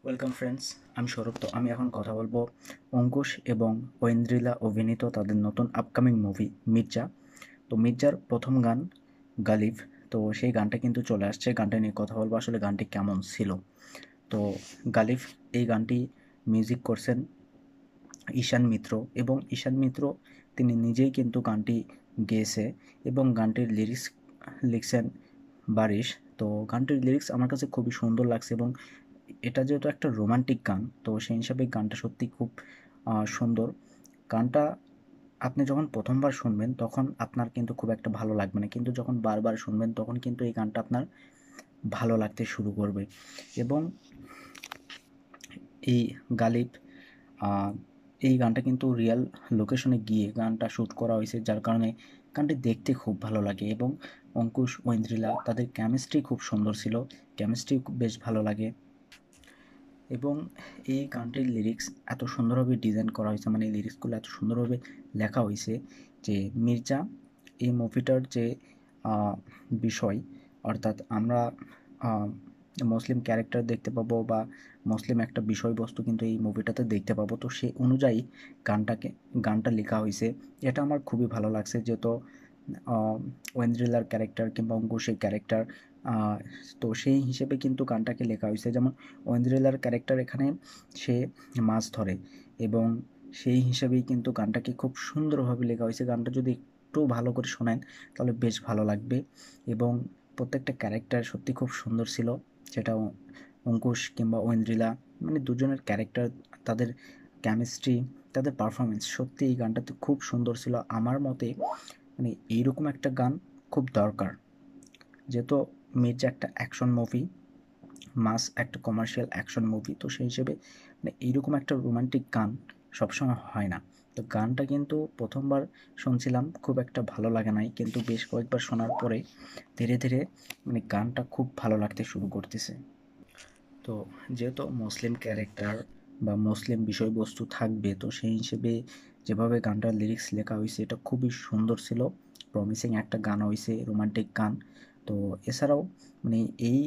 Welcome friends, আমি সৌরভ। তো আমি এখন কথা বলবো অঙ্কুশ এবং ঐন্দ্রিলা অভিনীত তাদের নতুন আপকামিং মুভি মির্জা। তো মির্জার প্রথম গান গালিব। তো সেই গানটা কিন্তু চলে আসছে, গানটা নিয়ে কথা বলবো আসলে গানটি কেমন ছিল। তো গালিব এই গানটি মিউজিক করছেন ঈশান মিত্র, এবং ঈশান মিত্র তিনি নিজেই কিন্তু গানটি গেয়েছে এবং গানটির লিরিক্স লিখছেন বারিশ। তো গানটির লিরিক্স আমার কাছে খুবই সুন্দর লাগছে, এবং এটা যেহেতু একটা রোমান্টিক গান, তো সেই হিসাবে গানটা সত্যি খুব সুন্দর। গানটা আপনি যখন প্রথমবার শুনবেন তখন আপনার কিন্তু খুব একটা ভালো লাগবে না, কিন্তু যখন বারবার শুনবেন তখন কিন্তু এই গানটা আপনার ভালো লাগতে শুরু করবে। এবং এই গালিব আহ, এই গানটা কিন্তু রিয়েল লোকেশনে গিয়ে গানটা শ্যুট করা হয়েছে, যার কারণে গানটি দেখতে খুব ভালো লাগে। এবং অঙ্কুশ ঐন্দ্রিলা তাদের কেমিস্ট্রি খুব সুন্দর ছিল, কেমিস্ট্রি বেশ ভালো লাগে। এবং এই গানটির লিরিক্স এত সুন্দরভাবে ডিজাইন করা হয়েছে, মানে এই লিরিক্সগুলো এত সুন্দরভাবে লেখা হয়েছে যে মির্জা এই মুভিটার যে আহ, বিষয়, অর্থাৎ আমরা আহ, মুসলিম ক্যারেক্টার দেখতে পাবো বা মুসলিম একটা বিষয়বস্তু কিন্তু এই মুভিটাতে দেখতে পাবো। তো সেই অনুযায়ী গানটা লেখা হয়েছে। এটা আমার খুবই ভালো লাগছে, যেহেতু ওয়েন্দ্রিলার ক্যারেক্টার কিংবা অঙ্কুশের ক্যারেক্টার, তো সেই হিসেবে কিন্তু গানটাকে লেখা হয়েছে। যেমন ঐন্দ্রিলার ক্যারেক্টার এখানে সে মাছ ধরে, এবং সেই হিসেবেই কিন্তু গানটাকে খুব সুন্দরভাবে লেখা হয়েছে। গানটা যদি একটু ভালো করে শোনেন তাহলে বেশ ভালো লাগবে। এবং প্রত্যেকটা ক্যারেক্টার সত্যি খুব সুন্দর ছিল, সেটা অঙ্কুশ কিংবা ঐন্দ্রিলা, মানে দুজনের ক্যারেক্টার, তাদের কেমিস্ট্রি, তাদের পারফরমেন্স সত্যি এই গানটাতে খুব সুন্দর ছিল। আমার মতে মানে এইরকম একটা গান খুব দরকার, যেহেতু মির্জা একটা অ্যাকশন মুভি, মাস একটা কমার্শিয়াল অ্যাকশন মুভি, তো সেই হিসেবে মানে এইরকম একটা রোমান্টিক গান সবসময় হয় না। তো গানটা কিন্তু প্রথমবার শুনছিলাম খুব একটা ভালো লাগে নাই, কিন্তু বেশ কয়েকবার শোনার পরে ধীরে ধীরে মানে গানটা খুব ভালো লাগতে শুরু করতেছে। তো যেহেতু মুসলিম ক্যারেক্টার বা মুসলিম বিষয়বস্তু থাকবে, তো সেই হিসেবে যেভাবে গানটার লিরিক্স লেখা হয়েছে এটা খুবই সুন্দর ছিল, প্রমিসিং একটা গান হয়েছে, রোমান্টিক গান। তো এছাড়াও মানে এই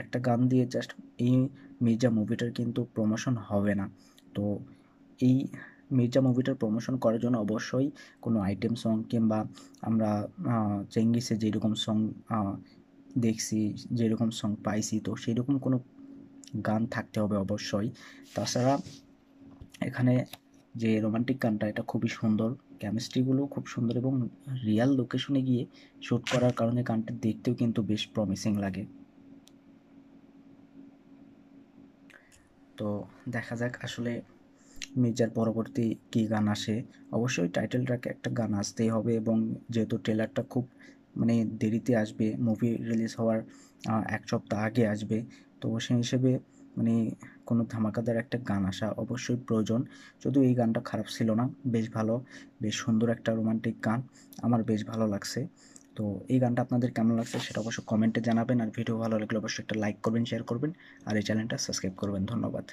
একটা গান দিয়ে জাস্ট এই মির্জা মুভিটার কিন্তু প্রমোশন হবে না। তো এই মির্জা মুভিটার প্রমোশন করার জন্য অবশ্যই কোনো আইটেম সং কিংবা আমরা চেঙ্গিসে যেরকম সং দেখছি, যেরকম সং পাইছি, তো সেরকম কোনো গান থাকতে হবে অবশ্যই। তাছাড়া এখানে যে রোমান্টিক গানটা এটা খুবই সুন্দর, কেমিস্ট্রিগুলো খুব সুন্দর, এবং রিয়াল লোকেশনে গিয়ে শ্যুট করার কারণে গানটা দেখতেও কিন্তু বেশ প্রমিসিং লাগে। তো দেখা যাক আসলে মির্জার পরবর্তী কী গান আসে। অবশ্যই টাইটেল ট্র্যাকে একটা গান আসতেই হবে, এবং যেহেতু ট্রেলারটা খুব মানে দেরিতে আসবে, মুভি রিলিজ হওয়ার 1 সপ্তাহ আগে আসবে, তো সেই হিসেবে মানে কোনো ধামাকাদার একটা গান আসা অবশ্যই প্রয়োজন। যদিও এই গানটা খারাপ ছিল না, বেশ ভালো, বেশ সুন্দর একটা রোমান্টিক গান, আমার বেশ ভালো লাগছে। তো এই গানটা আপনাদের কেমন লাগছে সেটা অবশ্যই কমেন্টে জানাবেন, আর ভিডিও ভালো লাগলে অবশ্যই একটা লাইক করবেন, শেয়ার করবেন, আর এই চ্যানেলটা সাবস্ক্রাইব করবেন। ধন্যবাদ।